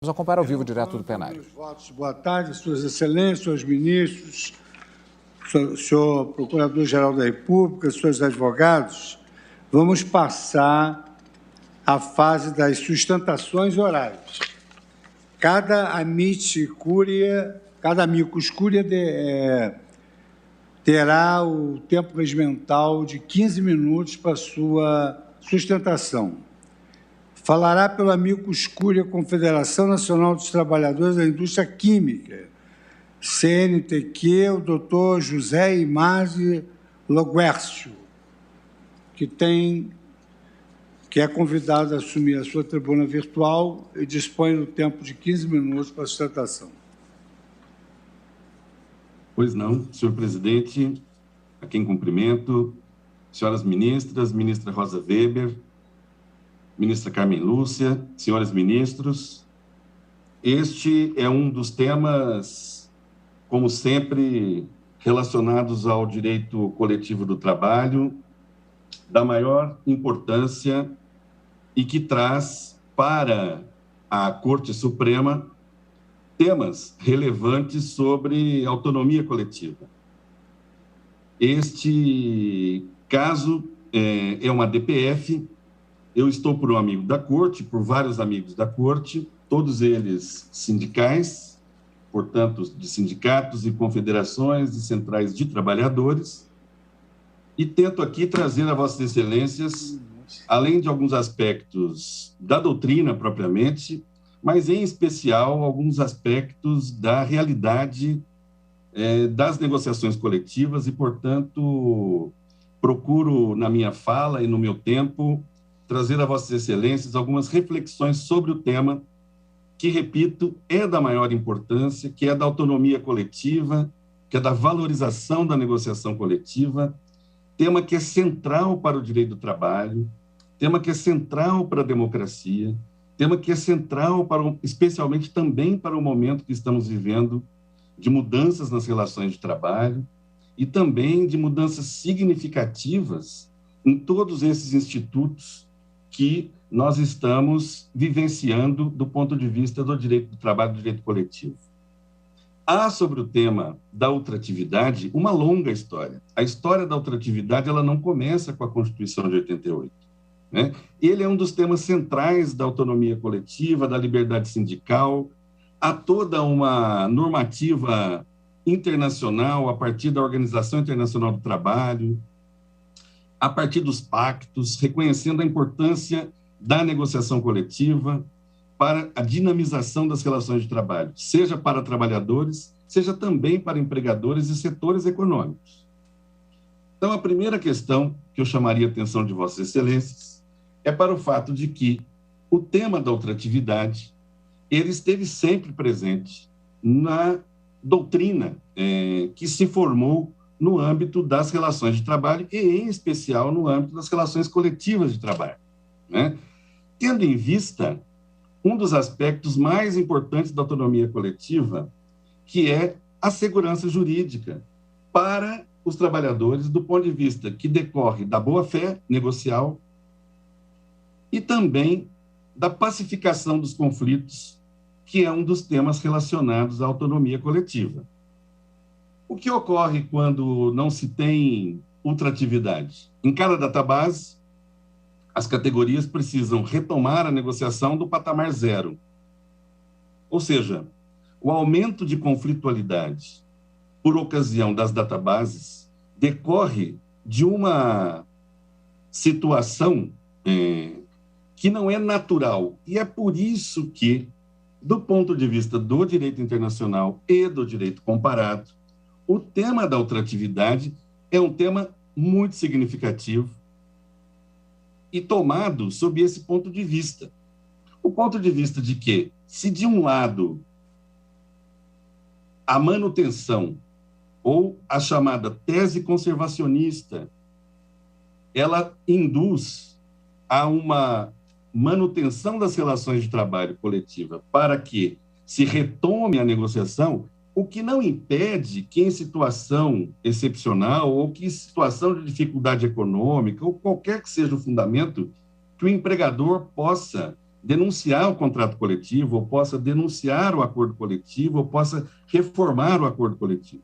Vamos acompanhar ao vivo direto do plenário. Votos. Boa tarde, Suas Excelências, senhores ministros, senhor Procurador-Geral da República, senhores advogados. Vamos passar à fase das sustentações orais. Cada amicus curiae terá o tempo regimental de 15 minutos para sua sustentação. Falará pelo amicus curiae Confederação Nacional dos Trabalhadores da Indústria Química, CNTq, o doutor José Imazio Loguércio, que é convidado a assumir a sua tribuna virtual e dispõe do tempo de 15 minutos para a sustentação. Pois não, senhor presidente, a quem cumprimento, senhoras ministras, ministra Rosa Weber, ministra Carmen Lúcia, senhores ministros, este é um dos temas, como sempre, relacionados ao direito coletivo do trabalho, da maior importância e que traz para a Corte Suprema temas relevantes sobre autonomia coletiva. Este caso é uma DPF. Eu estou por um amigo da Corte, por vários amigos da Corte, todos eles sindicais, portanto, de sindicatos e confederações e centrais de trabalhadores, e tento aqui trazer a Vossas Excelências, além de alguns aspectos da doutrina propriamente, mas, em especial, alguns aspectos da realidade das negociações coletivas e, portanto, procuro, na minha fala e no meu tempo, trazer a Vossas Excelências algumas reflexões sobre o tema que, repito, é da maior importância, que é da autonomia coletiva, que é da valorização da negociação coletiva, tema que é central para o direito do trabalho, tema que é central para a democracia, tema que é central, especialmente também para o momento que estamos vivendo de mudanças nas relações de trabalho e também de mudanças significativas em todos esses institutos que nós estamos vivenciando do ponto de vista do direito do trabalho, do direito coletivo. Há sobre o tema da ultratividade uma longa história. A história da ultratividade ela não começa com a Constituição de 88. Né? Ele é um dos temas centrais da autonomia coletiva, da liberdade sindical. Há toda uma normativa internacional a partir da Organização Internacional do Trabalho, a partir dos pactos, reconhecendo a importância da negociação coletiva para a dinamização das relações de trabalho, seja para trabalhadores, seja também para empregadores e setores econômicos. Então, a primeira questão que eu chamaria a atenção de Vossas Excelências é para o fato de que o tema da ultratividade ele esteve sempre presente na doutrina que se formou no âmbito das relações de trabalho e, em especial, no âmbito das relações coletivas de trabalho. Né? Tendo em vista um dos aspectos mais importantes da autonomia coletiva, que é a segurança jurídica para os trabalhadores, do ponto de vista que decorre da boa-fé negocial e também da pacificação dos conflitos, que é um dos temas relacionados à autonomia coletiva. O que ocorre quando não se tem ultratividade? Em cada database, as categorias precisam retomar a negociação do patamar zero. Ou seja, o aumento de conflitualidade por ocasião das databases decorre de uma situação que não é natural. E é por isso que, do ponto de vista do direito internacional e do direito comparado, o tema da ultratividade é um tema muito significativo e tomado sob esse ponto de vista. O ponto de vista de que, se de um lado a manutenção ou a chamada tese conservacionista, ela induz a uma manutenção das relações de trabalho coletiva para que se retome a negociação, o que não impede que em situação excepcional ou que em situação de dificuldade econômica ou qualquer que seja o fundamento, que o empregador possa denunciar o contrato coletivo, ou possa denunciar o acordo coletivo, ou possa reformar o acordo coletivo.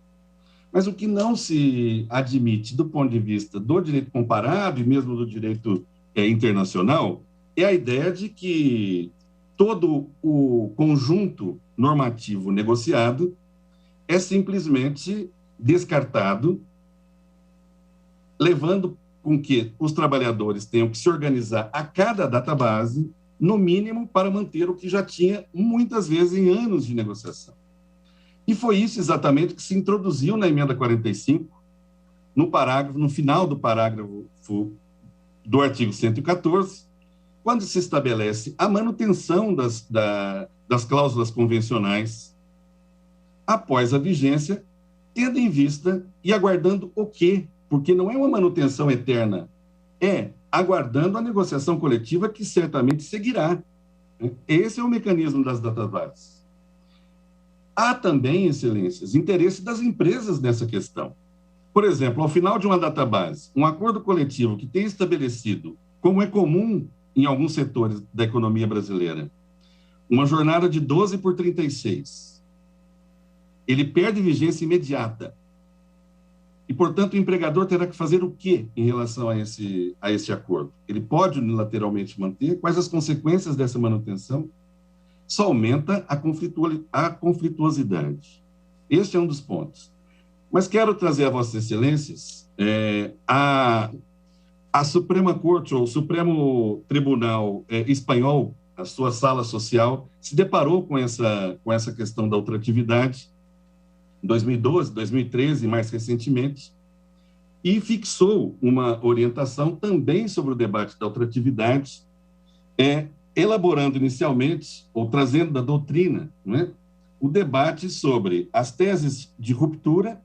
Mas o que não se admite do ponto de vista do direito comparado e mesmo do direito internacional é a ideia de que todo o conjunto normativo negociado é simplesmente descartado, levando com que os trabalhadores tenham que se organizar a cada database, no mínimo, para manter o que já tinha, muitas vezes, em anos de negociação. E foi isso exatamente que se introduziu na emenda 45, no final do parágrafo do artigo 114, quando se estabelece a manutenção das cláusulas convencionais após a vigência, tendo em vista e aguardando o quê? Porque não é uma manutenção eterna, é aguardando a negociação coletiva que certamente seguirá. Esse é o mecanismo das databases. Há também, excelências, interesse das empresas nessa questão. Por exemplo, ao final de uma database, um acordo coletivo que tem estabelecido, como é comum em alguns setores da economia brasileira, uma jornada de 12 por 36, ele perde vigência imediata. E, portanto, o empregador terá que fazer o quê em relação a esse acordo? Ele pode unilateralmente manter? Quais as consequências dessa manutenção? Só aumenta a conflituosidade. Este é um dos pontos. Mas quero trazer a Vossas Excelências a Suprema Corte, ou o Supremo Tribunal Espanhol, a sua sala social, se deparou com essa questão da ultratividade em 2012, 2013 e mais recentemente, e fixou uma orientação também sobre o debate da ultratividade, elaborando inicialmente, ou trazendo da doutrina, né, o debate sobre as teses de ruptura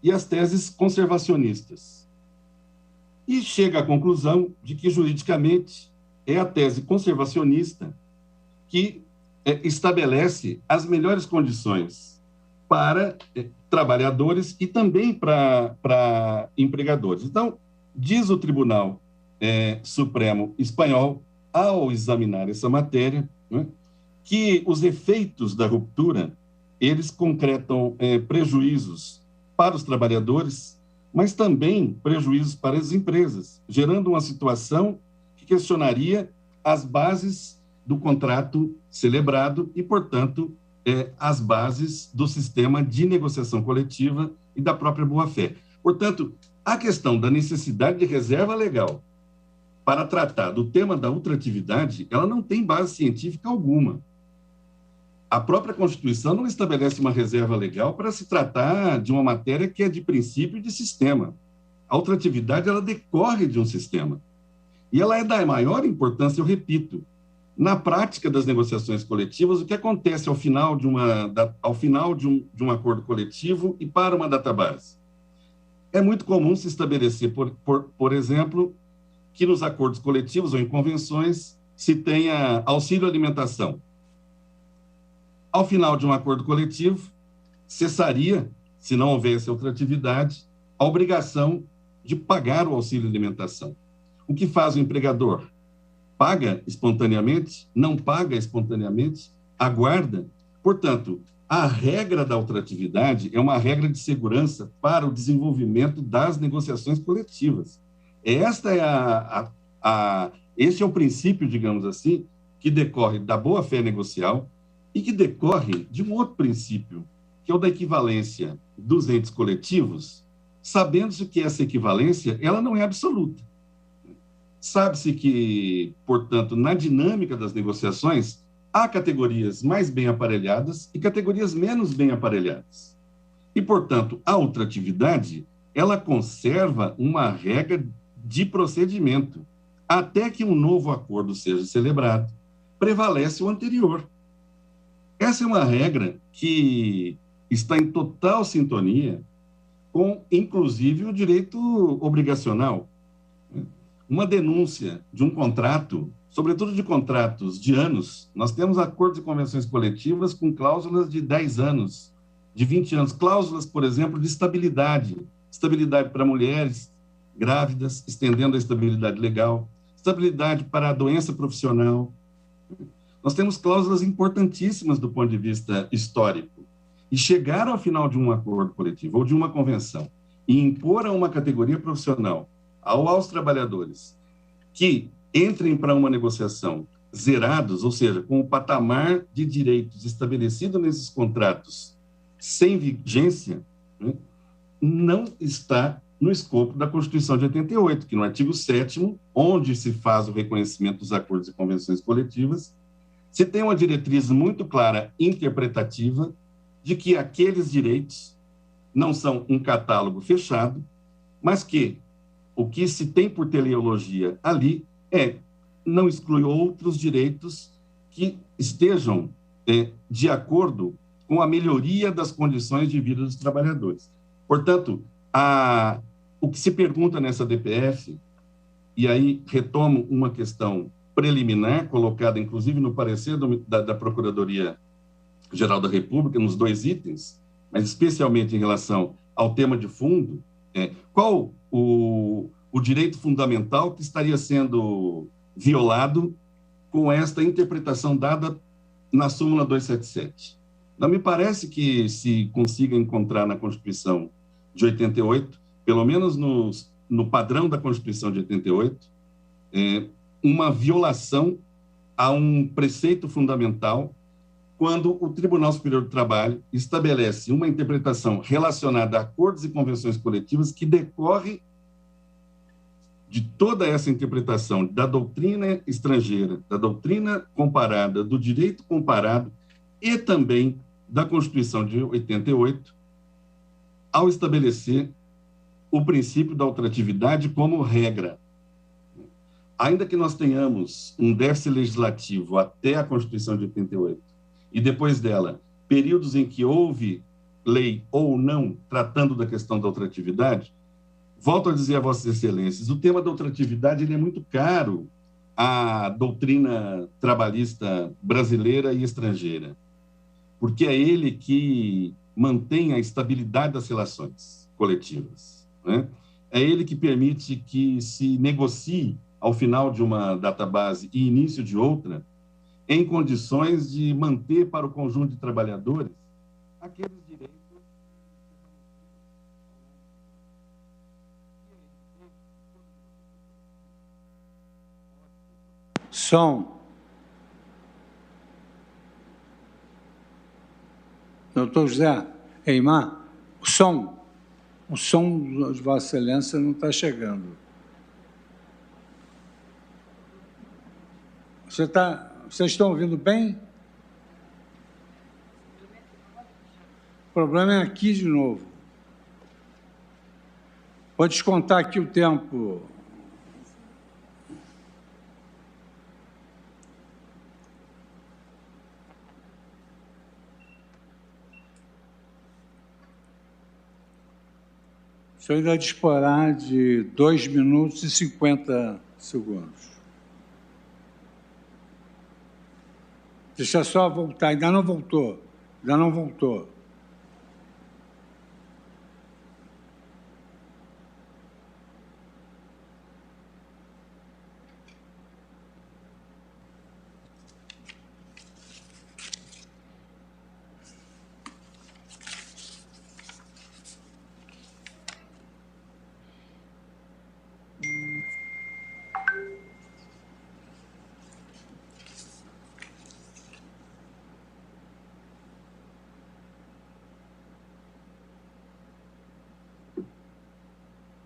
e as teses conservacionistas. E chega à conclusão de que, juridicamente, é a tese conservacionista que estabelece as melhores condições para trabalhadores e também para empregadores. Então, diz o Tribunal Supremo Espanhol, ao examinar essa matéria, né, que os efeitos da ruptura, eles concretam prejuízos para os trabalhadores, mas também prejuízos para as empresas, gerando uma situação que questionaria as bases do contrato celebrado e, portanto, as bases do sistema de negociação coletiva e da própria boa-fé. Portanto, a questão da necessidade de reserva legal para tratar do tema da ultratividade, ela não tem base científica alguma. A própria Constituição não estabelece uma reserva legal para se tratar de uma matéria que é de princípio e de sistema. A ultratividade, ela decorre de um sistema. E ela é da maior importância, eu repito, na prática das negociações coletivas, o que acontece ao final de um acordo coletivo e para uma database? É muito comum se estabelecer, por exemplo, que nos acordos coletivos ou em convenções se tenha auxílio alimentação. Ao final de um acordo coletivo, cessaria, se não houvesse ultratividade, a obrigação de pagar o auxílio alimentação. O que faz o empregador? Paga espontaneamente? Não paga espontaneamente? Aguarda? Portanto, a regra da ultratividade é uma regra de segurança para o desenvolvimento das negociações coletivas. Este é o princípio, digamos assim, que decorre da boa-fé negocial e que decorre de um outro princípio, que é o da equivalência dos entes coletivos, sabendo-se que essa equivalência ela não é absoluta. Sabe-se que, portanto, na dinâmica das negociações, há categorias mais bem aparelhadas e categorias menos bem aparelhadas. E, portanto, a ultratividade, ela conserva uma regra de procedimento. Até que um novo acordo seja celebrado, prevalece o anterior. Essa é uma regra que está em total sintonia com, inclusive, o direito obrigacional. Uma denúncia de um contrato, sobretudo de contratos de anos, nós temos acordos e convenções coletivas com cláusulas de 10 anos, de 20 anos, cláusulas, por exemplo, de estabilidade para mulheres grávidas, estendendo a estabilidade legal, estabilidade para a doença profissional, Nós temos cláusulas importantíssimas do ponto de vista histórico. E chegar ao final de um acordo coletivo ou de uma convenção e impor a uma categoria profissional, aos trabalhadores, que entrem para uma negociação zerados, ou seja, com o patamar de direitos estabelecido nesses contratos sem vigência, né, não está no escopo da Constituição de 88, que no artigo 7º, onde se faz o reconhecimento dos acordos e convenções coletivas, se tem uma diretriz muito clara, interpretativa, de que aqueles direitos não são um catálogo fechado, mas que o que se tem por teleologia ali não exclui outros direitos que estejam de acordo com a melhoria das condições de vida dos trabalhadores. Portanto, o que se pergunta nessa DPF, e aí retomo uma questão preliminar, colocada inclusive no parecer da Procuradoria-Geral da República, nos 2 itens, mas especialmente em relação ao tema de fundo, qual o direito fundamental que estaria sendo violado com esta interpretação dada na súmula 277. Não me parece que se consiga encontrar na Constituição de 88, pelo menos no padrão da Constituição de 88, uma violação a um preceito fundamental quando o Tribunal Superior do Trabalho estabelece uma interpretação relacionada a acordos e convenções coletivas que decorre de toda essa interpretação da doutrina estrangeira, da doutrina comparada, do direito comparado e também da Constituição de 88, ao estabelecer o princípio da ultratividade como regra. Ainda que nós tenhamos um déficit legislativo até a Constituição de 88, e depois dela, períodos em que houve lei ou não tratando da questão da ultratividade, volto a dizer a Vossas Excelências, o tema da ultratividade ele é muito caro à doutrina trabalhista brasileira e estrangeira, porque é ele que mantém a estabilidade das relações coletivas, né? É ele que permite que se negocie ao final de uma database e início de outra, em condições de manter para o conjunto de trabalhadores aqueles direitos. Som. Doutor José Eimar, o som de Vossa Excelência não está chegando. Vocês estão ouvindo bem? O problema é aqui de novo. Vou descontar aqui o tempo. O senhor ainda disporá de 2 minutos e 50 segundos. Deixa eu só voltar, ainda não voltou.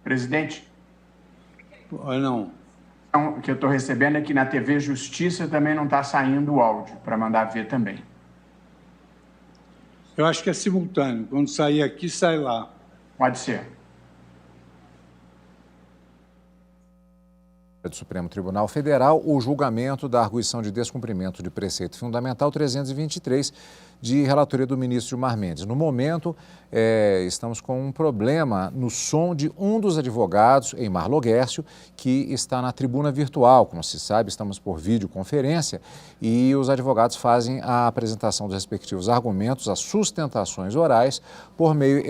Presidente, Não. o que eu estou recebendo é que na TV Justiça também não está saindo o áudio, para mandar ver também. Eu acho que é simultâneo. Quando sair aqui, sai lá. Pode ser. Do Supremo Tribunal Federal, o julgamento da arguição de descumprimento de preceito fundamental 323 de relatoria do ministro Gilmar Mendes. No momento, estamos com um problema no som de um dos advogados, Eimar Loguércio, que está na tribuna virtual. Como se sabe, estamos por videoconferência e os advogados fazem a apresentação dos respectivos argumentos, as sustentações orais, por meio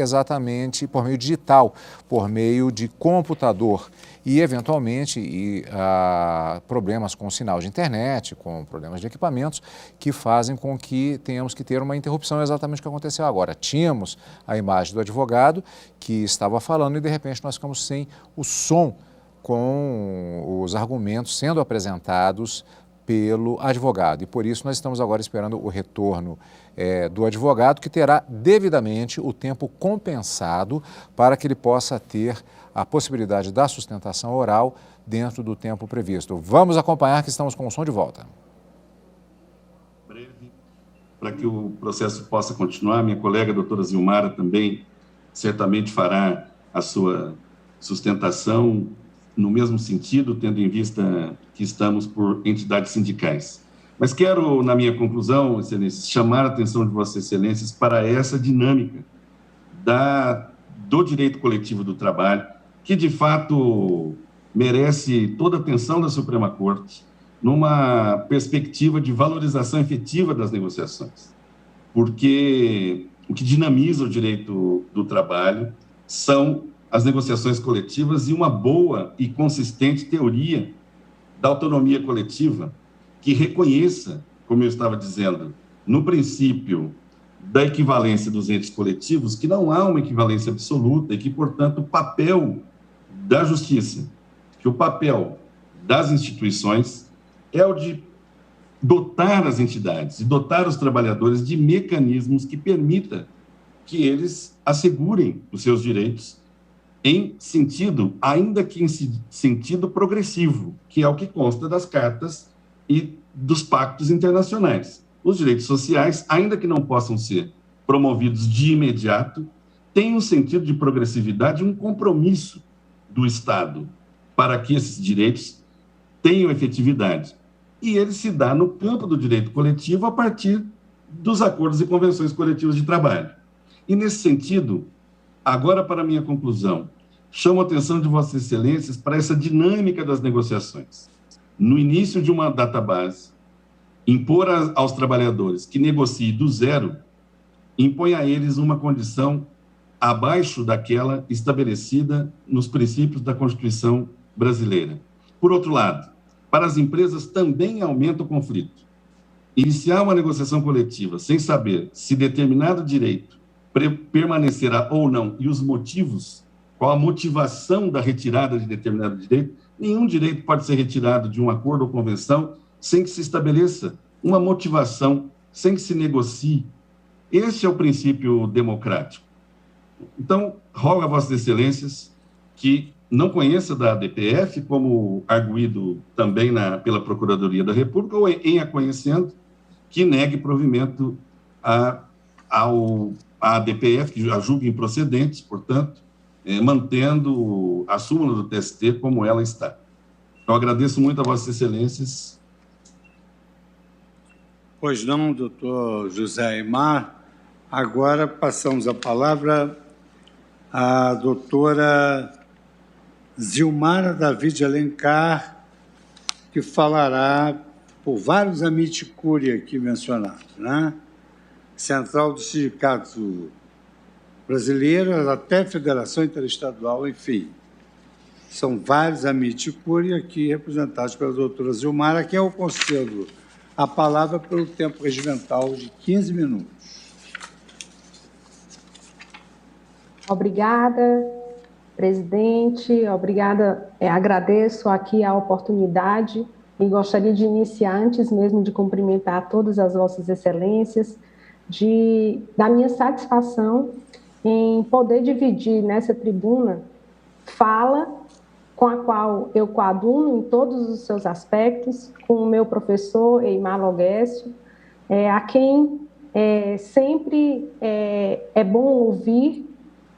digital, por meio de computador. e, eventualmente, problemas com o sinal de internet, com problemas de equipamentos, que fazem com que tenhamos que ter uma interrupção, exatamente o que aconteceu agora. Tínhamos a imagem do advogado que estava falando e, de repente, nós ficamos sem o som com os argumentos sendo apresentados pelo advogado. E por isso nós estamos agora esperando o retorno do advogado, que terá devidamente o tempo compensado para que ele possa ter a possibilidade da sustentação oral dentro do tempo previsto. Vamos acompanhar, que estamos com o som de volta. Breve, para que o processo possa continuar, minha colega a doutora Zilmara também certamente fará a sua sustentação no mesmo sentido, tendo em vista que estamos por entidades sindicais. Mas quero, na minha conclusão, Excelências, chamar a atenção de Vossas Excelências para essa dinâmica do direito coletivo do trabalho, que, de fato, merece toda a atenção da Suprema Corte, numa perspectiva de valorização efetiva das negociações. Porque o que dinamiza o direito do trabalho são as negociações coletivas e uma boa e consistente teoria da autonomia coletiva que reconheça, como eu estava dizendo, no princípio da equivalência dos entes coletivos, que não há uma equivalência absoluta e que, portanto, o papel da justiça, que o papel das instituições é o de dotar as entidades e dotar os trabalhadores de mecanismos que permita que eles assegurem os seus direitos em sentido, ainda que em sentido progressivo, que é o que consta das cartas e dos pactos internacionais. Os direitos sociais, ainda que não possam ser promovidos de imediato, têm um sentido de progressividade, um compromisso do Estado para que esses direitos tenham efetividade. E ele se dá no campo do direito coletivo a partir dos acordos e convenções coletivas de trabalho. E, nesse sentido, agora, para minha conclusão, chamo a atenção de Vossas Excelências para essa dinâmica das negociações. No início de uma database, impor aos trabalhadores que negociem do zero, impõe a eles uma condição abaixo daquela estabelecida nos princípios da Constituição brasileira. Por outro lado, para as empresas também aumenta o conflito. Iniciar uma negociação coletiva sem saber se determinado direito permanecerá ou não e os motivos, qual a motivação da retirada de determinado direito, nenhum direito pode ser retirado de um acordo ou convenção sem que se estabeleça uma motivação, sem que se negocie. Esse é o princípio democrático. Então, rogo a Vossas Excelências que não conheça da ADPF, como arguido também pela Procuradoria da República, ou em a conhecendo, que negue provimento à ADPF, que a julgue improcedente, portanto, mantendo a súmula do TST como ela está. Então, agradeço muito a Vossas Excelências. Pois não, doutor José Aimar. Agora passamos a palavra à doutora Zilmara David Alencar, que falará por vários amici curiae aqui mencionados, né? Central do Sindicato Brasileiro, até Federação Interestadual, enfim. São vários amici curiae aqui representados pela doutora Zilmara, que eu concedo a palavra pelo tempo regimental de 15 minutos. Obrigada, presidente. Obrigada, agradeço aqui a oportunidade e gostaria de iniciar, antes mesmo de cumprimentar todas as vossas excelências, da minha satisfação em poder dividir nessa tribuna fala com a qual eu coaduno em todos os seus aspectos, com o meu professor Eimar Logécio, a quem sempre é bom ouvir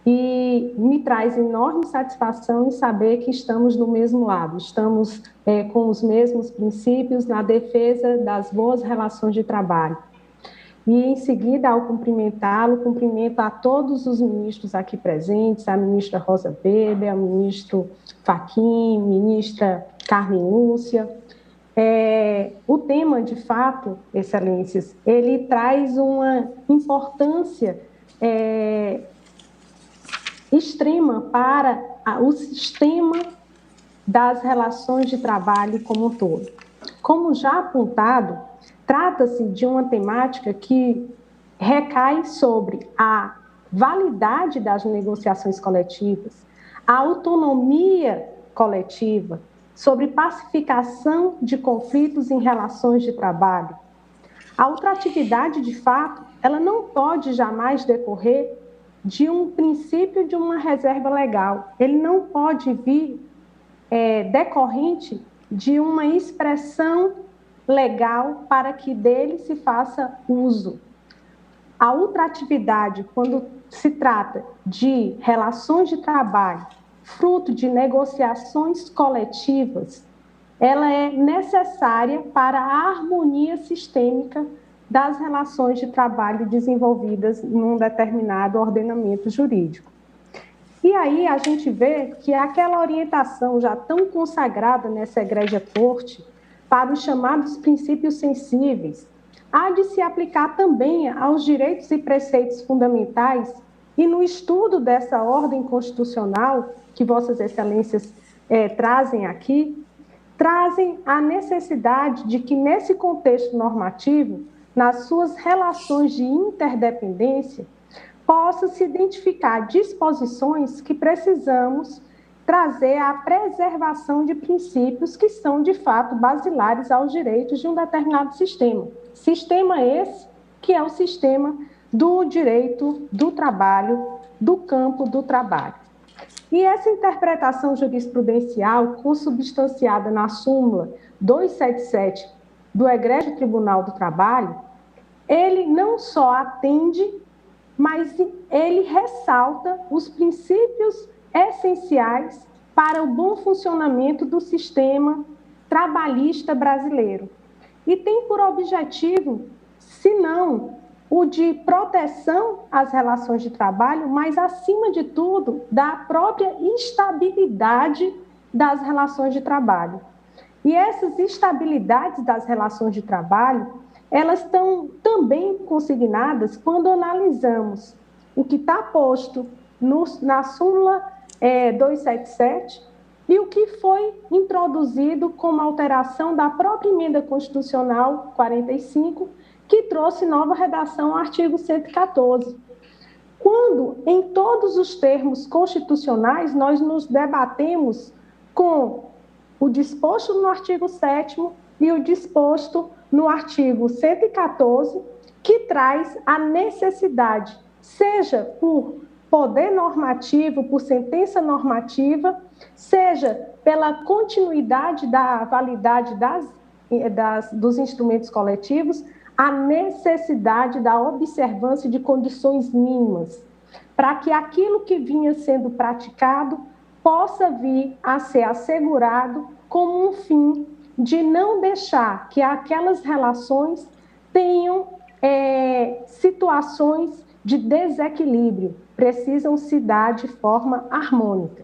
e me traz enorme satisfação em saber que estamos do mesmo lado, estamos com os mesmos princípios na defesa das boas relações de trabalho. E, em seguida, ao cumprimentá-lo, cumprimento a todos os ministros aqui presentes, a ministra Rosa Weber, ao ministro Fachin, ministra Carmen Lúcia. O tema, de fato, excelências, ele traz uma importância extrema para o sistema das relações de trabalho como um todo. Como já apontado, trata-se de uma temática que recai sobre a validade das negociações coletivas, a autonomia coletiva, sobre pacificação de conflitos em relações de trabalho. A ultratividade, de fato, ela não pode jamais decorrer de um princípio de uma reserva legal. Ele não pode vir decorrente de uma expressão legal para que dele se faça uso. A ultratividade, quando se trata de relações de trabalho, fruto de negociações coletivas, ela é necessária para a harmonia sistêmica das relações de trabalho desenvolvidas num determinado ordenamento jurídico. E aí a gente vê que aquela orientação já tão consagrada nessa egrégia corte para os chamados princípios sensíveis há de se aplicar também aos direitos e preceitos fundamentais e no estudo dessa ordem constitucional que Vossas Excelências trazem aqui, trazem a necessidade de que nesse contexto normativo, nas suas relações de interdependência, possa se identificar disposições que precisamos trazer à preservação de princípios que são, de fato, basilares aos direitos de um determinado sistema. Sistema esse que é o sistema do direito do trabalho, do campo do trabalho. E essa interpretação jurisprudencial, consubstanciada na súmula 277 do Egrégio Tribunal do Trabalho, ele não só atende, mas ele ressalta os princípios essenciais para o bom funcionamento do sistema trabalhista brasileiro. E tem por objetivo, se não o de proteção às relações de trabalho, mas, acima de tudo, da própria estabilidade das relações de trabalho. E essas estabilidades das relações de trabalho, elas estão também consignadas quando analisamos o que está posto na súmula 277 e o que foi introduzido como alteração da própria emenda constitucional 45, que trouxe nova redação ao artigo 114. Quando, em todos os termos constitucionais, nós nos debatemos com o disposto no artigo 7º e o disposto no artigo 114, que traz a necessidade, seja por poder normativo, por sentença normativa, seja pela continuidade da validade dos instrumentos coletivos, a necessidade da observância de condições mínimas, para que aquilo que vinha sendo praticado possa vir a ser assegurado como um fim de não deixar que aquelas relações tenham situações de desequilíbrio, precisam se dar de forma harmônica.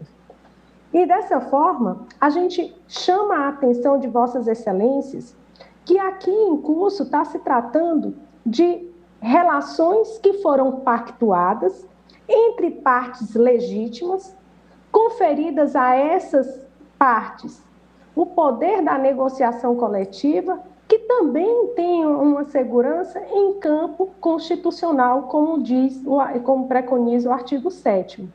E dessa forma, a gente chama a atenção de Vossas Excelências que aqui em curso está se tratando de relações que foram pactuadas entre partes legítimas, conferidas a essas partes o poder da negociação coletiva, que também tem uma segurança em campo constitucional, como preconiza o artigo 7º.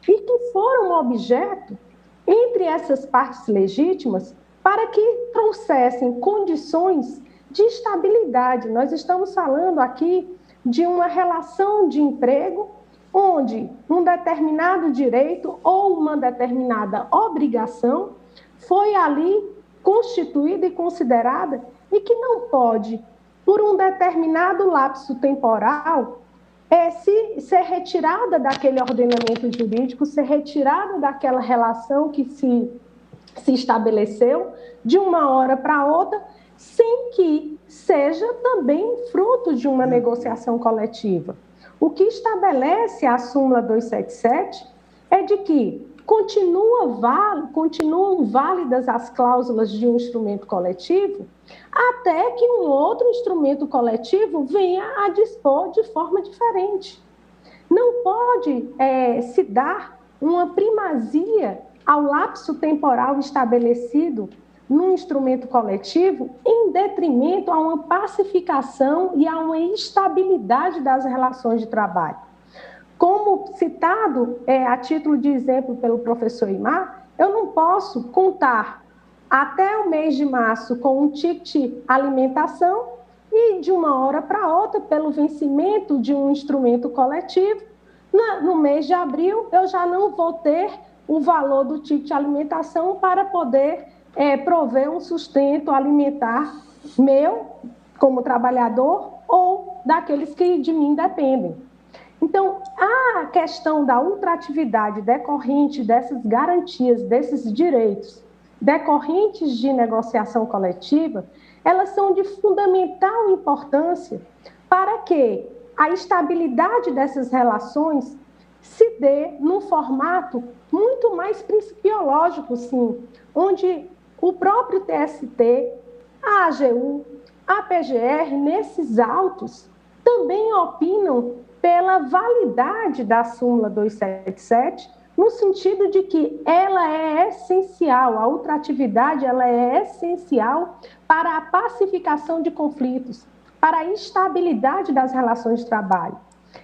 E que foram objeto, entre essas partes legítimas, para que trouxessem condições de estabilidade. Nós estamos falando aqui de uma relação de emprego onde um determinado direito ou uma determinada obrigação foi ali constituída e considerada e que não pode, por um determinado lapso temporal, ser retirada daquele ordenamento jurídico, ser retirada daquela relação que se estabeleceu de uma hora para outra, sem que seja também fruto de uma negociação coletiva. O que estabelece a súmula 277 é de que continuam válidas as cláusulas de um instrumento coletivo até que um outro instrumento coletivo venha a dispor de forma diferente. Não pode se dar uma primazia ao lapso temporal estabelecido no instrumento coletivo, em detrimento a uma pacificação e a uma estabilidade das relações de trabalho. Como citado a título de exemplo pelo professor Imar, eu não posso contar até o mês de março com um ticket alimentação e de uma hora para outra, pelo vencimento de um instrumento coletivo, no mês de abril eu já não vou ter o valor do ticket alimentação para poder prover um sustento alimentar meu, como trabalhador, ou daqueles que de mim dependem. Então, a questão da ultratividade decorrente dessas garantias, desses direitos decorrentes de negociação coletiva, elas são de fundamental importância para que a estabilidade dessas relações se dê num formato muito mais principiológico, sim, onde o próprio TST, a AGU, a PGR, nesses autos, também opinam pela validade da súmula 277, no sentido de que ela é essencial, a ultratividade ela é essencial para a pacificação de conflitos, para a estabilidade das relações de trabalho.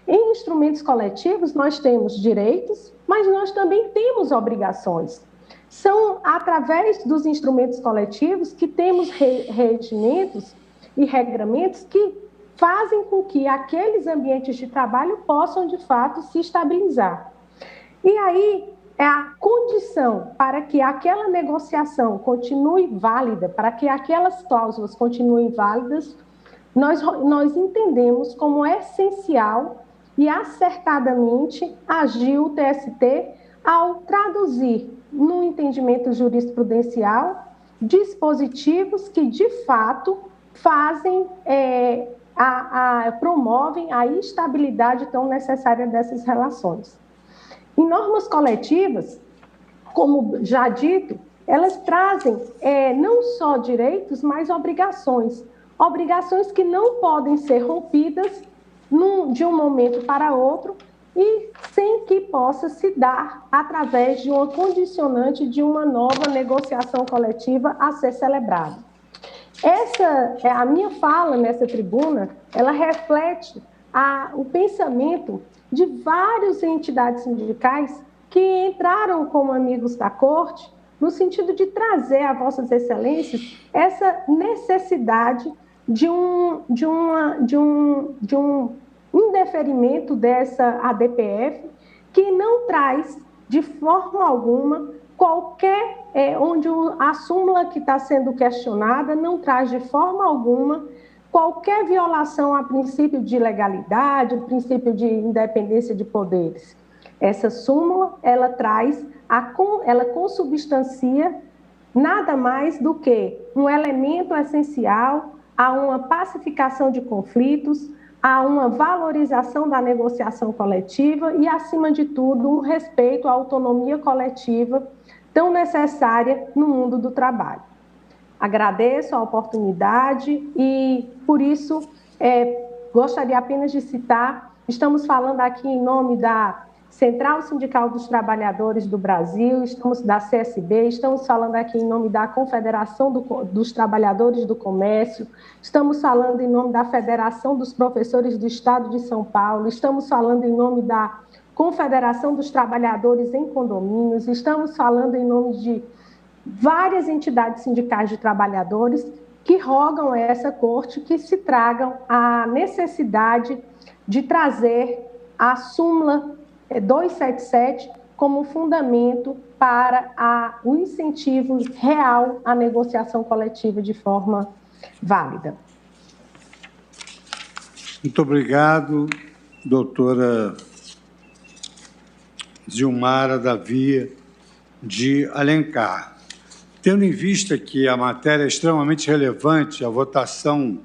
Em instrumentos coletivos, nós temos direitos, mas nós também temos obrigações. São através dos instrumentos coletivos que temos regimentos e regramentos que fazem com que aqueles ambientes de trabalho possam, de fato, se estabilizar. E aí, é a condição para que aquela negociação continue válida, para que aquelas cláusulas continuem válidas, nós entendemos como essencial e acertadamente agiu o TST ao traduzir no entendimento jurisprudencial dispositivos que, de fato, fazem, promovem a estabilidade tão necessária dessas relações. Em normas coletivas, como já dito, elas trazem não só direitos, mas obrigações. Obrigações que não podem ser rompidas de um momento para outro e sem que possa se dar através de uma condicionante de uma nova negociação coletiva a ser celebrada. A minha fala nessa tribuna, ela reflete o pensamento de várias entidades sindicais que entraram como amigos da Corte, no sentido de trazer a Vossas Excelências essa necessidade de um indeferimento dessa ADPF, que não traz de forma alguma qualquer, onde a súmula que está sendo questionada não traz de forma alguma qualquer violação a princípio de legalidade, o princípio de independência de poderes. Essa súmula, ela ela consubstancia nada mais do que um elemento essencial a uma pacificação de conflitos, a uma valorização da negociação coletiva e, acima de tudo, um respeito à autonomia coletiva tão necessária no mundo do trabalho. Agradeço a oportunidade e, por isso, gostaria apenas de citar, estamos falando aqui em nome da Central Sindical dos Trabalhadores do Brasil, estamos da CSB, estamos falando aqui em nome da Confederação dos Trabalhadores do Comércio, estamos falando em nome da Federação dos Professores do Estado de São Paulo, estamos falando em nome da Confederação dos Trabalhadores em Condomínios, estamos falando em nome de várias entidades sindicais de trabalhadores que rogam a essa Corte que se tragam a necessidade de trazer a súmula 277 como fundamento para o incentivo real à negociação coletiva de forma válida. Muito obrigado, doutora Zilmara Davi de Alencar. Tendo em vista que a matéria é extremamente relevante, a votação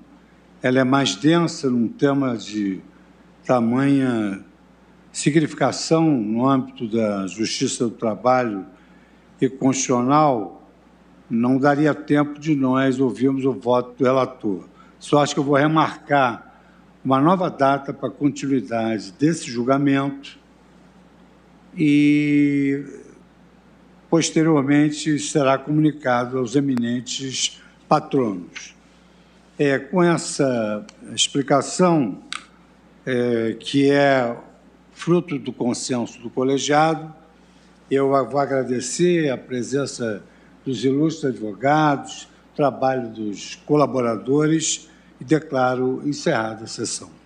ela é mais densa num tema de tamanha significação no âmbito da Justiça do Trabalho e constitucional, não daria tempo de nós ouvirmos o voto do relator. Só acho que eu vou remarcar uma nova data para a continuidade desse julgamento e posteriormente será comunicado aos eminentes patronos. Com essa explicação, que é fruto do consenso do colegiado, eu vou agradecer a presença dos ilustres advogados, o trabalho dos colaboradores e declaro encerrada a sessão.